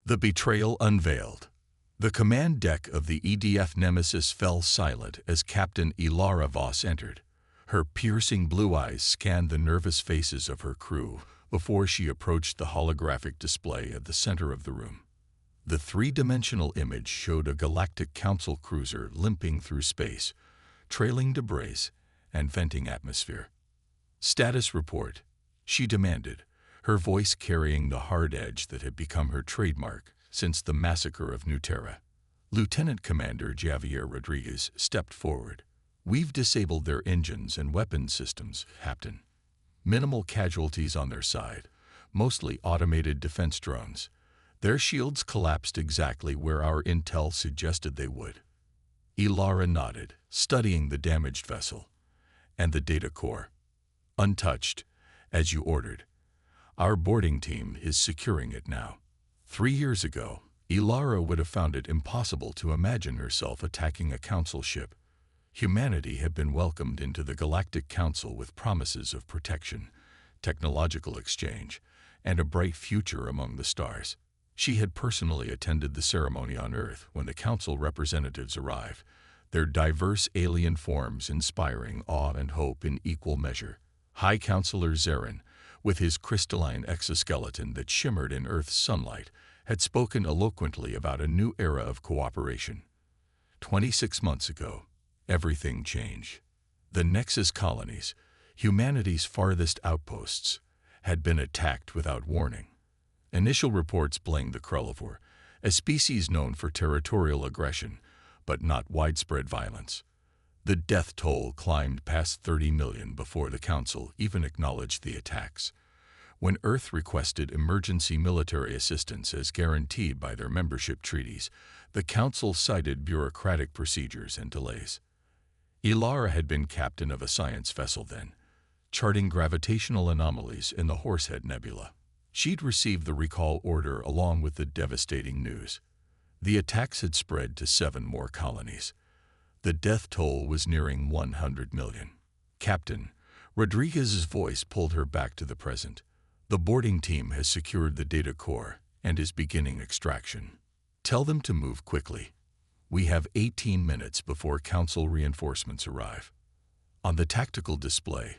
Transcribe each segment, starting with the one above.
The Betrayal unveiled. The command deck of the EDF Nemesis fell silent as Captain Ilara Voss entered. Her piercing blue eyes scanned the nervous faces of her crew before she approached the holographic display at the center of the room. The three-dimensional image showed a Galactic Council cruiser limping through space, trailing debris and venting atmosphere. "Status report," she demanded, her voice carrying the hard edge that had become her trademark since the massacre of New Terra. Lieutenant Commander Javier Rodriguez stepped forward. "We've disabled their engines and weapons systems, Captain. Minimal casualties on their side, mostly automated defense drones. Their shields collapsed exactly where our intel suggested they would." Ilara nodded, studying the damaged vessel. "And the data core?" "Untouched, as you ordered. Our boarding team is securing it now." 3 years ago, Ilara would have found it impossible to imagine herself attacking a council ship. Humanity had been welcomed into the Galactic Council with promises of protection, technological exchange, and a bright future among the stars. She had personally attended the ceremony on Earth when the Council representatives arrived, their diverse alien forms inspiring awe and hope in equal measure. High Counselor Zarin, with his crystalline exoskeleton that shimmered in Earth's sunlight, had spoken eloquently about a new era of cooperation. 26 months ago, everything changed. The Nexus colonies, humanity's farthest outposts, had been attacked without warning. Initial reports blamed the Krelvor, a species known for territorial aggression, but not widespread violence. The death toll climbed past 30 million before the Council even acknowledged the attacks. When Earth requested emergency military assistance as guaranteed by their membership treaties, the Council cited bureaucratic procedures and delays. Ilara had been captain of a science vessel then, charting gravitational anomalies in the Horsehead Nebula. She'd received the recall order along with the devastating news. The attacks had spread to 7 more colonies. The death toll was nearing 100 million. "Captain," Rodriguez's voice pulled her back to the present. "The boarding team has secured the data core and is beginning extraction. Tell them to move quickly. We have 18 minutes before Council reinforcements arrive." On the tactical display,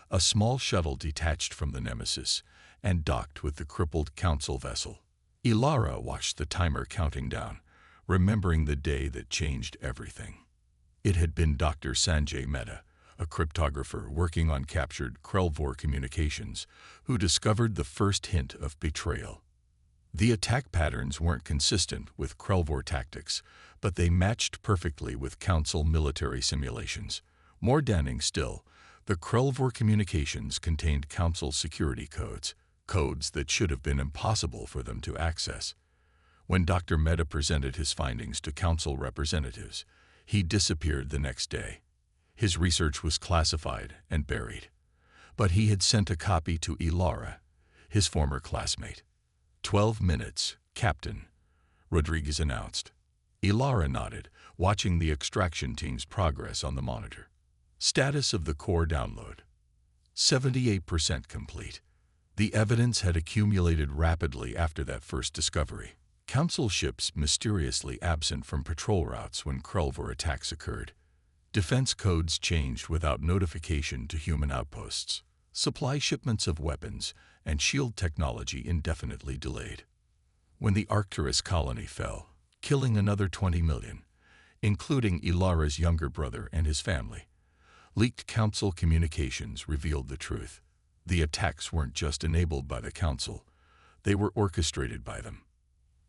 a small shuttle detached from the Nemesis and docked with the crippled Council vessel. Ilara watched the timer counting down, remembering the day that changed everything. It had been Dr. Sanjay Mehta, a cryptographer working on captured Krelvor communications, who discovered the first hint of betrayal. The attack patterns weren't consistent with Krelvor tactics, but they matched perfectly with Council military simulations. More damning still, the Krelvor communications contained Council security codes that should have been impossible for them to access. When Dr. Mehta presented his findings to Council representatives, he disappeared the next day. His research was classified and buried. But he had sent a copy to Ilara, his former classmate. 12 minutes, Captain," Rodriguez announced. Ilara nodded, watching the extraction team's progress on the monitor. Status of the core download: 78% complete. The evidence had accumulated rapidly after that first discovery. Council ships mysteriously absent from patrol routes when Krelvor attacks occurred. Defense codes changed without notification to human outposts. Supply shipments of weapons and shield technology indefinitely delayed. When the Arcturus colony fell, killing another 20 million, including Ilara's younger brother and his family, leaked Council communications revealed the truth. The attacks weren't just enabled by the Council, they were orchestrated by them.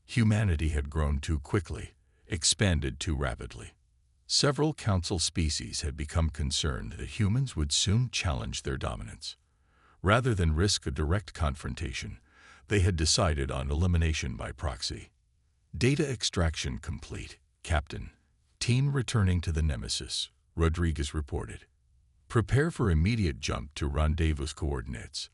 Humanity had grown too quickly, expanded too rapidly. Several Council species had become concerned that humans would soon challenge their dominance. Rather than risk a direct confrontation, they had decided on elimination by proxy. "Data extraction complete, Captain. Team returning to the Nemesis," Rodriguez reported. "Prepare for immediate jump to rendezvous coordinates.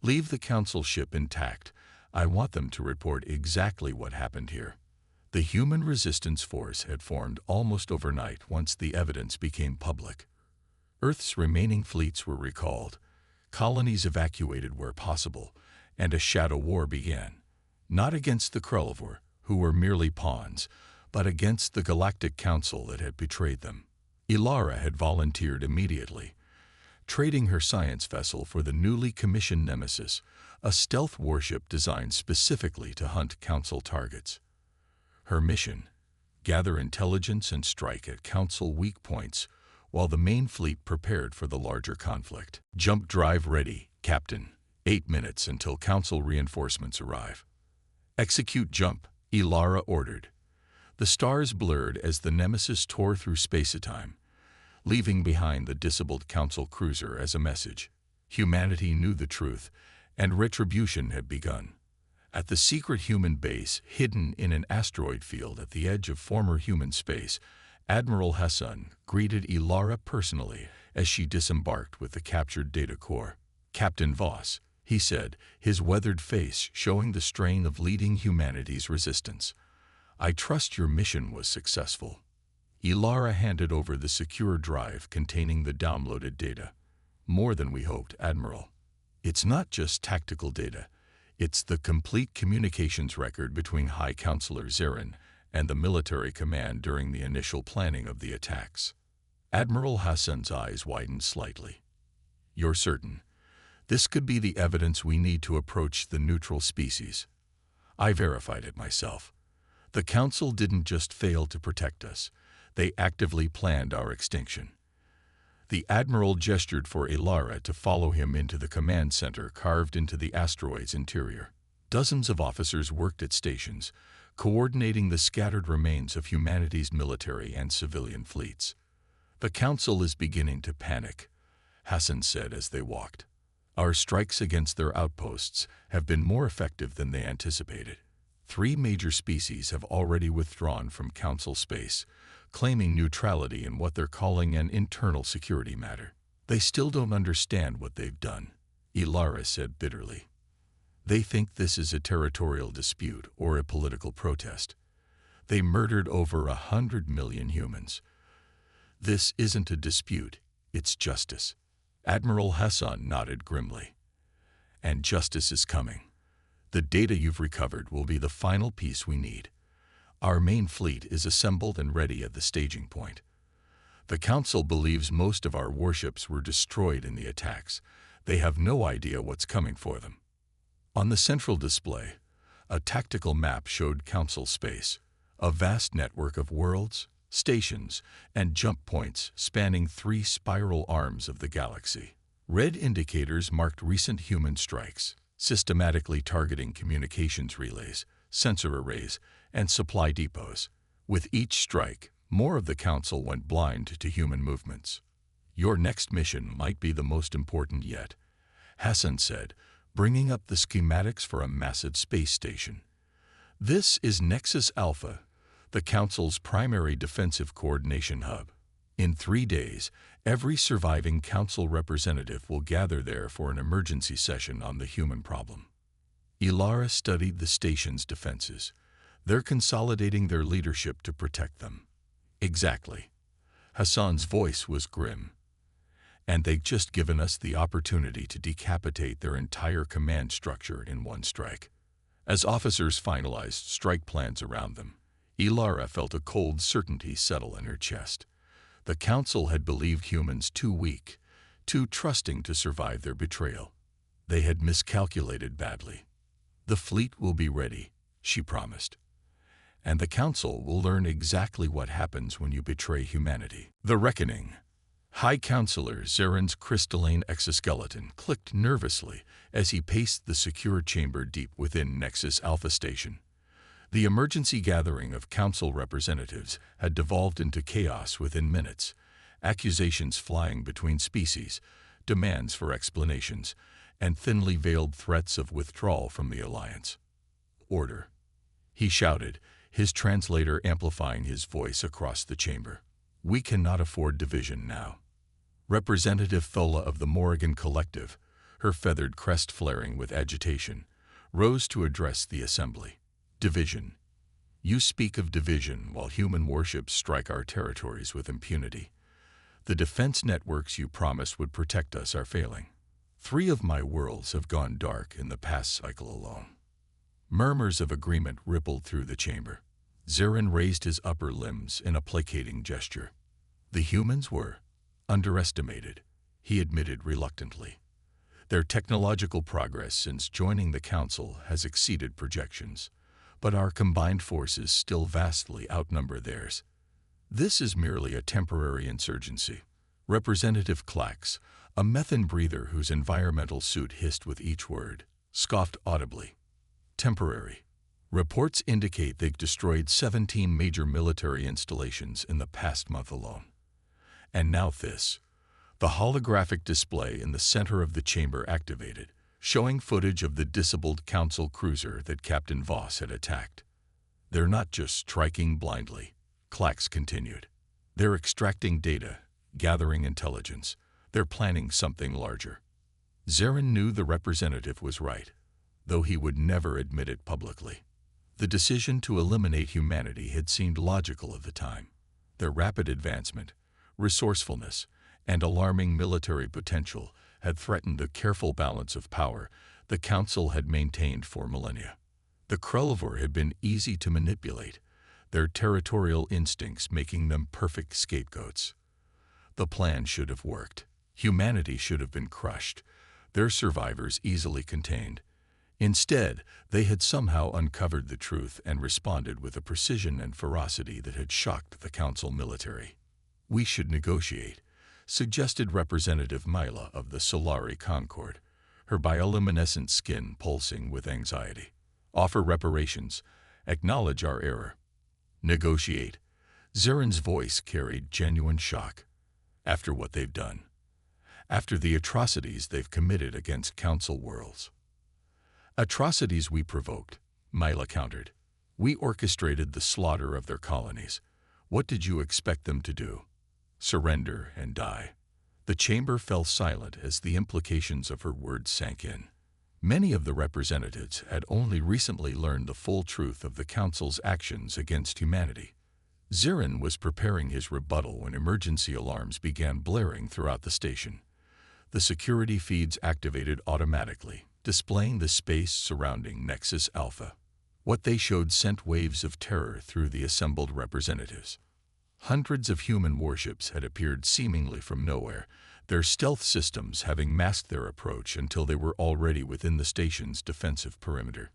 Leave the Council ship intact. I want them to report exactly what happened here." The human resistance force had formed almost overnight once the evidence became public. Earth's remaining fleets were recalled, colonies evacuated where possible, and a shadow war began. Not against the Krulvor, who were merely pawns, but against the Galactic Council that had betrayed them. Ilara had volunteered immediately, trading her science vessel for the newly commissioned Nemesis, a stealth warship designed specifically to hunt Council targets. Her mission: gather intelligence and strike at Council weak points while the main fleet prepared for the larger conflict. Jump drive ready, Captain. 8 minutes until Council reinforcements arrive. Execute jump, Ilara ordered. The stars blurred as the Nemesis tore through space-time, leaving behind the disabled Council cruiser as a message. Humanity knew the truth, and retribution had begun. At the secret human base, hidden in an asteroid field at the edge of former human space, Admiral Hassan greeted Ilara personally as she disembarked with the captured data core. "Captain Voss," he said, his weathered face showing the strain of leading humanity's resistance. "I trust your mission was successful." Ilara handed over the secure drive containing the downloaded data. "More than we hoped, Admiral. It's not just tactical data. It's the complete communications record between High Counselor Zarin and the military command during the initial planning of the attacks." Admiral Hassan's eyes widened slightly. "You're certain? This could be the evidence we need to approach the neutral species." "I verified it myself. The Council didn't just fail to protect us. They actively planned our extinction." The Admiral gestured for Ilara to follow him into the command center carved into the asteroid's interior. Dozens of officers worked at stations, coordinating the scattered remains of humanity's military and civilian fleets. "The Council is beginning to panic," Hassan said as they walked. "Our strikes against their outposts have been more effective than they anticipated. 3 major species have already withdrawn from Council space, claiming neutrality in what they're calling an internal security matter. They still don't understand what they've done," Ilara said bitterly. "They think this is a territorial dispute or a political protest. They murdered over 100 million humans. This isn't a dispute, it's justice." Admiral Hassan nodded grimly. "And justice is coming. The data you've recovered will be the final piece we need. Our main fleet is assembled and ready at the staging point. The Council believes most of our warships were destroyed in the attacks. They have no idea what's coming for them." On the central display, a tactical map showed Council space, a vast network of worlds, stations, and jump points spanning 3 spiral arms of the galaxy. Red indicators marked recent human strikes, systematically targeting communications relays, sensor arrays, and supply depots. With each strike, more of the Council went blind to human movements. "Your next mission might be the most important yet," Hassan said, bringing up the schematics for a massive space station. "This is Nexus Alpha, the Council's primary defensive coordination hub. In 3 days, every surviving Council representative will gather there for an emergency session on the human problem." Ilara studied the station's defenses. "They're consolidating their leadership to protect them." "Exactly." Hassan's voice was grim. "And they've just given us the opportunity to decapitate their entire command structure in one strike." As officers finalized strike plans around them, Ilara felt a cold certainty settle in her chest. The Council had believed humans too weak, too trusting to survive their betrayal. They had miscalculated badly. "The fleet will be ready," she promised. "And the Council will learn exactly what happens when you betray humanity." The reckoning. High Counselor Zarin's crystalline exoskeleton clicked nervously as he paced the secure chamber deep within Nexus Alpha Station. The emergency gathering of Council representatives had devolved into chaos within minutes, accusations flying between species, demands for explanations, and thinly veiled threats of withdrawal from the Alliance. "Order," he shouted, his translator amplifying his voice across the chamber. "We cannot afford division now." Representative Thola of the Morrigan Collective, her feathered crest flaring with agitation, rose to address the assembly. "Division. You speak of division while human warships strike our territories with impunity. The defense networks you promised would protect us are failing. 3 of my worlds have gone dark in the past cycle alone." Murmurs of agreement rippled through the chamber. Zarin raised his upper limbs in a placating gesture. The humans were underestimated, he admitted reluctantly. Their technological progress since joining the Council has exceeded projections, but our combined forces still vastly outnumber theirs. This is merely a temporary insurgency. Representative Clax, a methane breather whose environmental suit hissed with each word, scoffed audibly. Temporary. Reports indicate they've destroyed 17 major military installations in the past month alone. And now this. The holographic display in the center of the chamber activated, showing footage of the disabled Council cruiser that Captain Voss had attacked. They're not just striking blindly, Clax continued. They're extracting data, gathering intelligence. They're planning something larger. Zarin knew the representative was right, though he would never admit it publicly. The decision to eliminate humanity had seemed logical at the time. Their rapid advancement, resourcefulness, and alarming military potential had threatened the careful balance of power the Council had maintained for millennia. The Krelvor had been easy to manipulate, their territorial instincts making them perfect scapegoats. The plan should have worked. Humanity should have been crushed, their survivors easily contained. Instead, they had somehow uncovered the truth and responded with a precision and ferocity that had shocked the Council military. We should negotiate, suggested Representative Mila of the Solari Concord, her bioluminescent skin pulsing with anxiety. Offer reparations, acknowledge our error. Negotiate. Zarin's voice carried genuine shock. After what they've done. After the atrocities they've committed against Council worlds. Atrocities we provoked, Mila countered. We orchestrated the slaughter of their colonies. What did you expect them to do? Surrender and die. The chamber fell silent as the implications of her words sank in. Many of the representatives had only recently learned the full truth of the Council's actions against humanity. Zarin was preparing his rebuttal when emergency alarms began blaring throughout the station. The security feeds activated automatically, displaying the space surrounding Nexus Alpha. What they showed sent waves of terror through the assembled representatives. Hundreds of human warships had appeared seemingly from nowhere, their stealth systems having masked their approach until they were already within the station's defensive perimeter.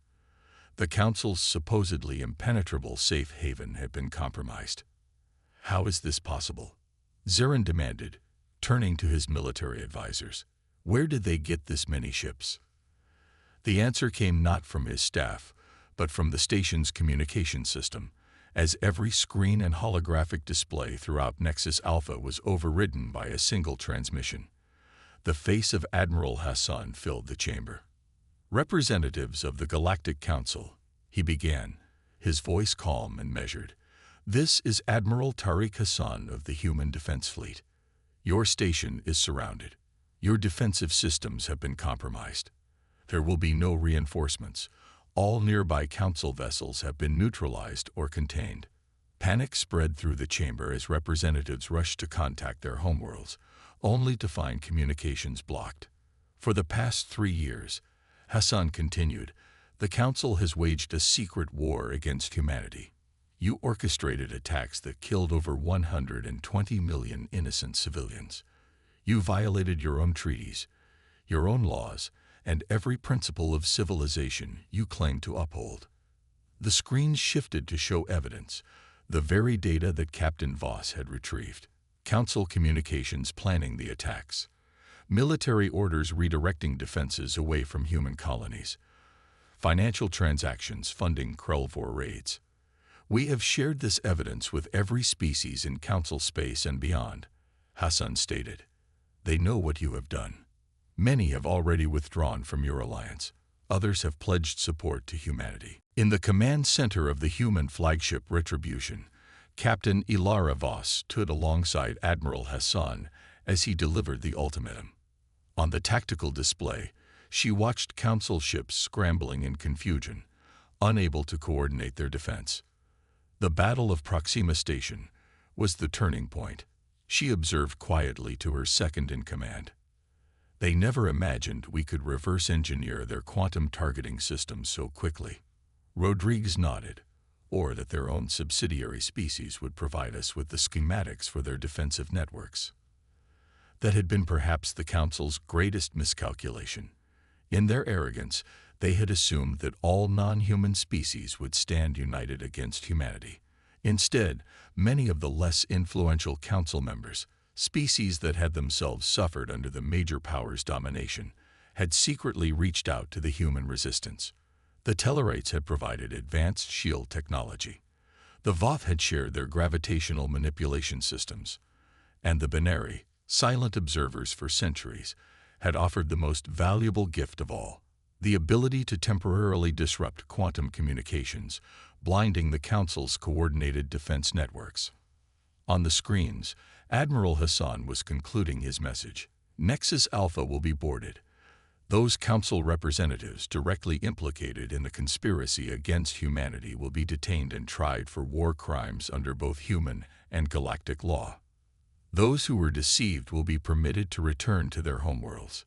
The Council's supposedly impenetrable safe haven had been compromised. How is this possible? Zarin demanded, turning to his military advisors. Where did they get this many ships? The answer came not from his staff, but from the station's communication system, as every screen and holographic display throughout Nexus Alpha was overridden by a single transmission. The face of Admiral Hassan filled the chamber. Representatives of the Galactic Council, he began, his voice calm and measured. This is Admiral Tariq Hassan of the Human Defense Fleet. Your station is surrounded. Your defensive systems have been compromised. There will be no reinforcements. All nearby Council vessels have been neutralized or contained. Panic spread through the chamber as representatives rushed to contact their homeworlds, only to find communications blocked. For the past 3 years, Hassan continued, the Council has waged a secret war against humanity. You orchestrated attacks that killed over 120 million innocent civilians. You violated your own treaties, your own laws, and every principle of civilization you claim to uphold. The screens shifted to show evidence, the very data that Captain Voss had retrieved. Council communications planning the attacks. Military orders redirecting defenses away from human colonies. Financial transactions funding Krelvor raids. We have shared this evidence with every species in Council space and beyond, Hassan stated. They know what you have done. Many have already withdrawn from your alliance. Others have pledged support to humanity. In the command center of the human flagship Retribution, Captain Ilara Voss stood alongside Admiral Hassan as he delivered the ultimatum. On the tactical display, she watched Council ships scrambling in confusion, unable to coordinate their defense. The Battle of Proxima Station was the turning point, she observed quietly to her second-in-command. They never imagined we could reverse engineer their quantum targeting systems so quickly. Rodriguez nodded, or that their own subsidiary species would provide us with the schematics for their defensive networks. That had been perhaps the Council's greatest miscalculation. In their arrogance, they had assumed that all non-human species would stand united against humanity. Instead, many of the less influential Council members, species that had themselves suffered under the major powers' domination, had secretly reached out to the human resistance. The Tellarites had provided advanced shield technology. The Voth had shared their gravitational manipulation systems. And the Benari, silent observers for centuries, had offered the most valuable gift of all, the ability to temporarily disrupt quantum communications, blinding the Council's coordinated defense networks. On the screens, Admiral Hassan was concluding his message. Nexus Alpha will be boarded. Those Council representatives directly implicated in the conspiracy against humanity will be detained and tried for war crimes under both human and galactic law. Those who were deceived will be permitted to return to their homeworlds.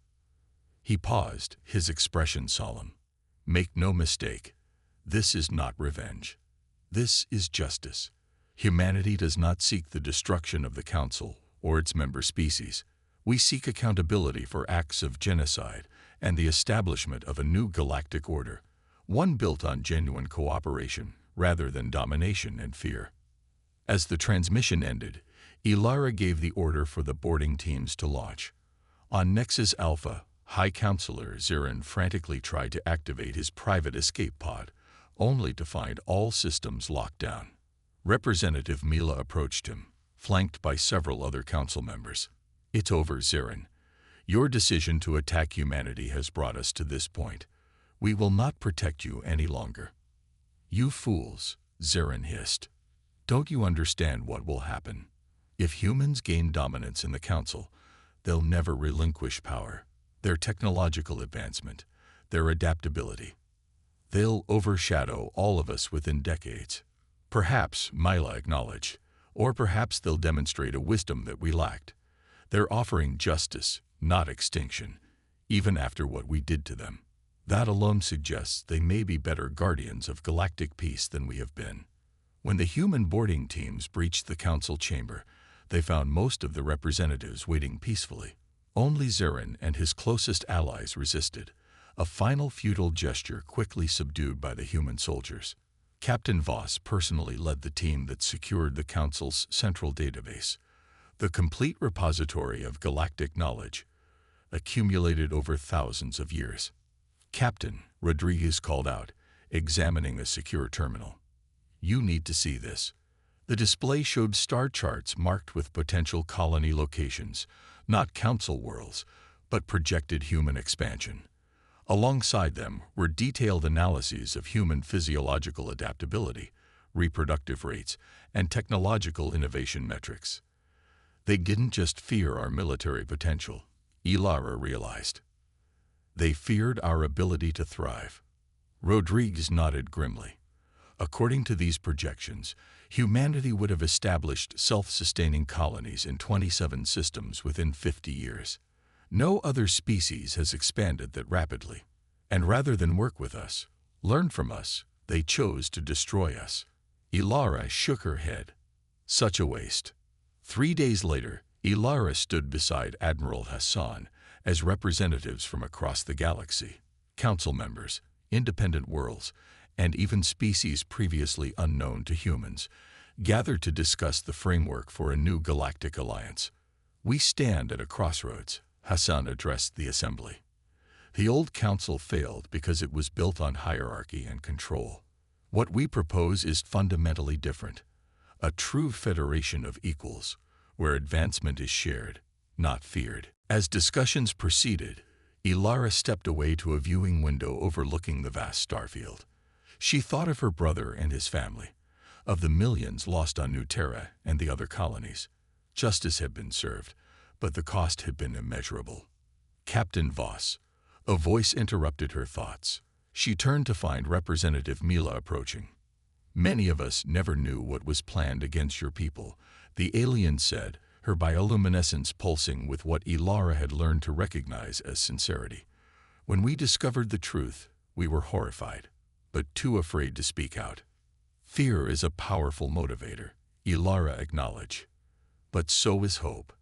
He paused, his expression solemn. Make no mistake, this is not revenge. This is justice. Humanity does not seek the destruction of the Council or its member species. We seek accountability for acts of genocide and the establishment of a new galactic order, one built on genuine cooperation rather than domination and fear. As the transmission ended, Ilara gave the order for the boarding teams to launch. On Nexus Alpha, High Counselor Zirin frantically tried to activate his private escape pod, only to find all systems locked down. Representative Mila approached him, flanked by several other Council members. It's over, Zirin. Your decision to attack humanity has brought us to this point. We will not protect you any longer. You fools, Zirin hissed. Don't you understand what will happen? If humans gain dominance in the Council, they'll never relinquish power, their technological advancement, their adaptability. They'll overshadow all of us within decades. Perhaps, Mila acknowledged, or perhaps they'll demonstrate a wisdom that we lacked. They're offering justice, not extinction, even after what we did to them. That alone suggests they may be better guardians of galactic peace than we have been. When the human boarding teams breached the Council chamber, they found most of the representatives waiting peacefully. Only Zirin and his closest allies resisted, a final futile gesture quickly subdued by the human soldiers. Captain Voss personally led the team that secured the Council's central database, the complete repository of galactic knowledge, accumulated over thousands of years. Captain, Rodriguez called out, examining the secure terminal. You need to see this. The display showed star charts marked with potential colony locations, not Council worlds, but projected human expansion. Alongside them were detailed analyses of human physiological adaptability, reproductive rates, and technological innovation metrics. They didn't just fear our military potential, Ilara realized. They feared our ability to thrive. Rodriguez nodded grimly. According to these projections, humanity would have established self-sustaining colonies in 27 systems within 50 years. No other species has expanded that rapidly. And rather than work with us, learn from us, they chose to destroy us. Ilara shook her head. Such a waste. 3 days later, Ilara stood beside Admiral Hassan as representatives from across the galaxy, Council members, independent worlds, and even species previously unknown to humans, gathered to discuss the framework for a new galactic alliance. We stand at a crossroads, Hassan addressed the assembly. The old Council failed because it was built on hierarchy and control. What we propose is fundamentally different, a true federation of equals, where advancement is shared, not feared. As discussions proceeded, Ilara stepped away to a viewing window overlooking the vast starfield. She thought of her brother and his family, of the millions lost on New Terra and the other colonies. Justice had been served, but the cost had been immeasurable. Captain Voss, a voice interrupted her thoughts. She turned to find Representative Mila approaching. Many of us never knew what was planned against your people, the alien said, her bioluminescence pulsing with what Ilara had learned to recognize as sincerity. When we discovered the truth, we were horrified. but too afraid to speak out. Fear is a powerful motivator, Ilara acknowledged. But so is hope.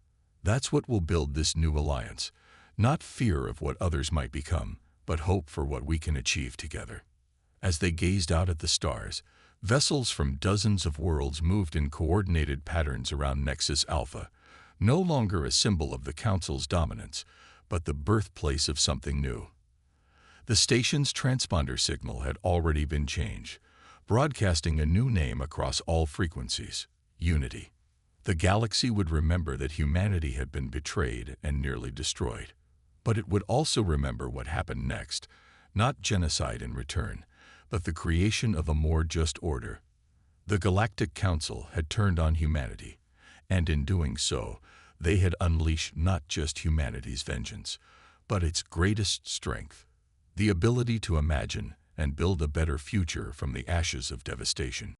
That's what will build this new alliance. Not fear of what others might become, but hope for what we can achieve together. As they gazed out at the stars, vessels from dozens of worlds moved in coordinated patterns around Nexus Alpha, no longer a symbol of the Council's dominance, but the birthplace of something new. The station's transponder signal had already been changed, broadcasting a new name across all frequencies: Unity. The galaxy would remember that humanity had been betrayed and nearly destroyed. But it would also remember what happened next, not genocide in return, but the creation of a more just order. The Galactic Council had turned on humanity, and in doing so, they had unleashed not just humanity's vengeance, but its greatest strength: the ability to imagine and build a better future from the ashes of devastation.